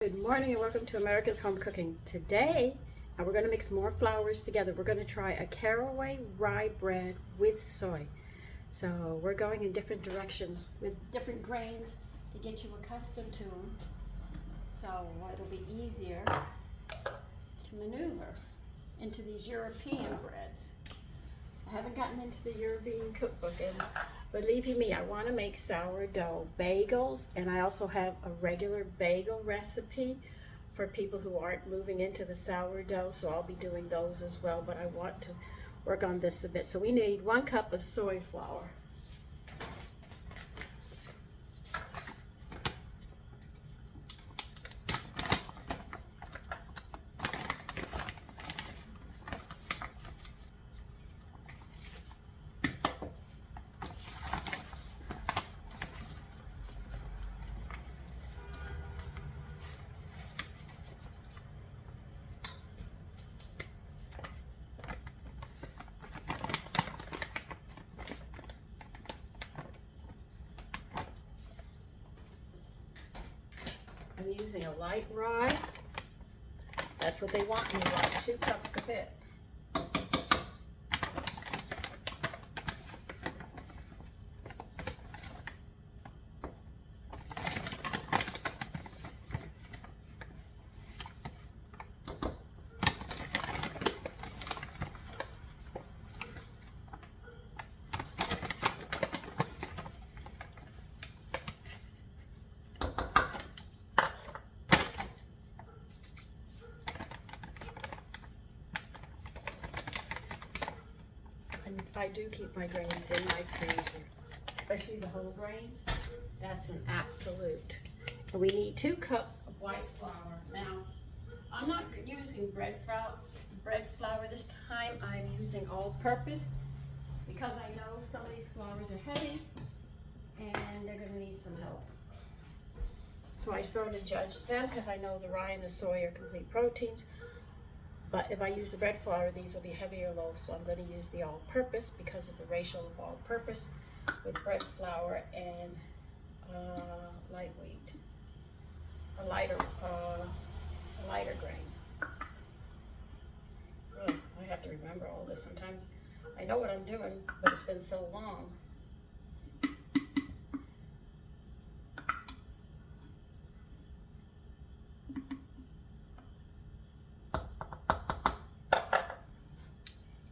Good morning and welcome to America's Home Cooking. Today, we're going to mix more flours together. We're going to try a Caraway Rye Bread with soy. So we're going in different directions with different grains to get you accustomed to them. So it'll be easier to maneuver into these European breads. I haven't gotten into the European cookbook, and believe you me, I want to make sourdough bagels, and I also have a regular bagel recipe for people who aren't moving into the sourdough, so I'll be doing those as well, but I want to work on this a bit. So we need 1 cup of soy flour. I'm using a light rye. That's what they want me, like 2 cups of it. I do keep my grains in my freezer, especially the whole grains. That's an absolute. And we need 2 cups of white flour. Now, I'm not using bread flour this time. I'm using all-purpose because I know some of these flours are heavy and they're going to need some help. So I sort of judge them because I know the rye and the soy are complete proteins. But if I use the bread flour, these will be heavier loaves, so I'm going to use the all-purpose because of the ratio of all-purpose with bread flour and light wheat, a lighter grain. Ugh, I have to remember all this sometimes. I know what I'm doing, but it's been so long.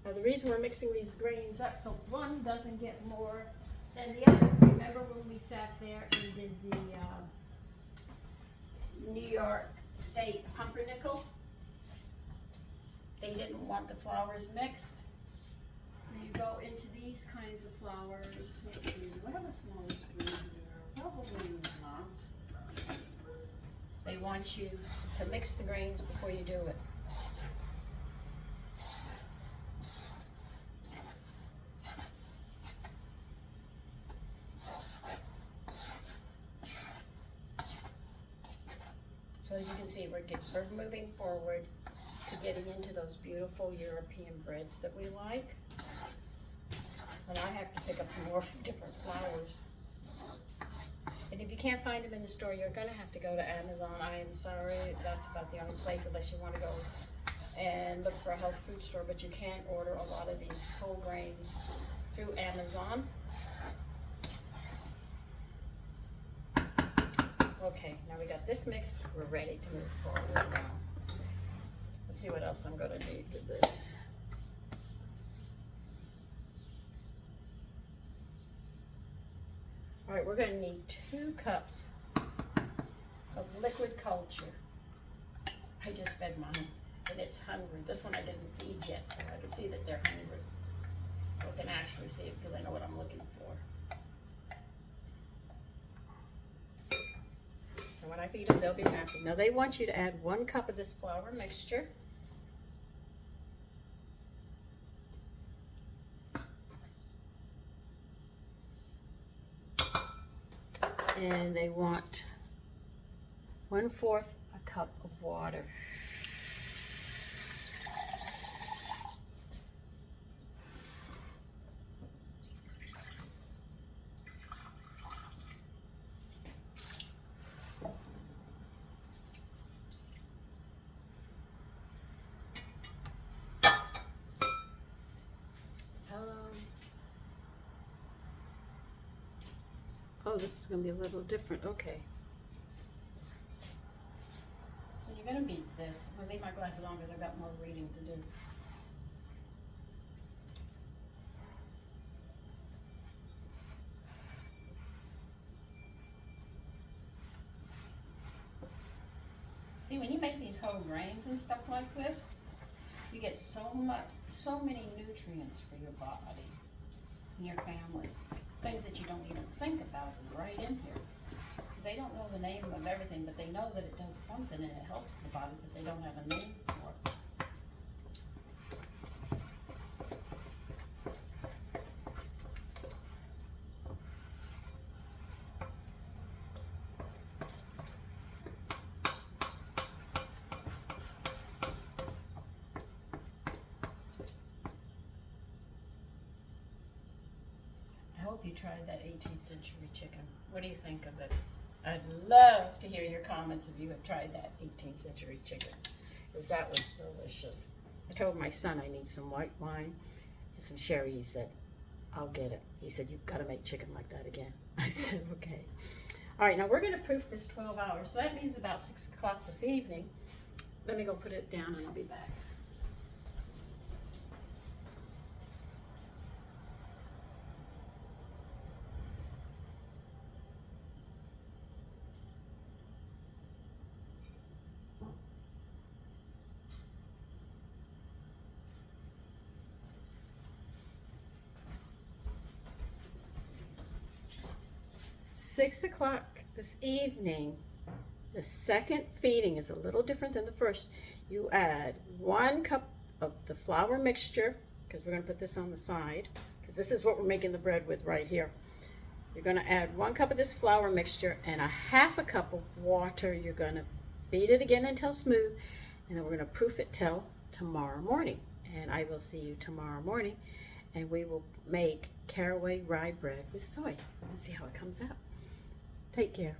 Now the reason we're mixing these grains up so one doesn't get more than the other. Remember when we sat there and did the New York State pumpernickel? They didn't want the flours mixed. When you go into these kinds of flours, let's see, do I have a smaller spoon here? Probably not. They want you to mix the grains before you do it. So as you can see, we're moving forward to getting into those beautiful European breads that we like. And I have to pick up some more different flours. And if you can't find them in the store, you're going to have to go to Amazon. I am sorry, that's about the only place unless you want to go and look for a health food store. But you can order a lot of these whole grains through Amazon. Okay, now we got this mixed. We're ready to move forward now. Let's see what else I'm going to need with this. All right, we're going to need 2 cups of liquid culture. I just fed mine, and it's hungry. This one I didn't feed yet, so I can see that they're hungry. I can actually see it because I know what I'm looking for. When I feed them, they'll be happy. Now they want you to add 1 cup of this flour mixture. And they want 1/4 a cup of water. Oh, this is going to be a little different. Okay. So you're going to beat this. I'm going to leave my glasses on because I've got more reading to do. See, when you make these whole grains and stuff like this, you get so many nutrients for your body and your family. Things that you don't even think about are right in here. Because they don't know the name of everything, but they know that it does something and it helps the body, but they don't have a name for it. I hope you tried that 18th century chicken. What do you think of it? I'd love to hear your comments if you have tried that 18th century chicken, because that was delicious. I told my son I need some white wine and some sherry. He said, I'll get it. He said, you've got to make chicken like that again. I said, okay. All right, now we're going to proof this 12 hours. So that means about 6 o'clock this evening. Let me go put it down and I'll be back. Six o'clock this evening. The second feeding is a little different than the first. You add 1 cup of the flour mixture, because we're going to put this on the side, because this is what we're making the bread with right here. You're going to add 1 cup of this flour mixture and a half a cup of water. You're going to beat it again until smooth, and then we're going to proof it till tomorrow morning. And I will see you tomorrow morning, and we will make caraway rye bread with soy and see how it comes out. Take care.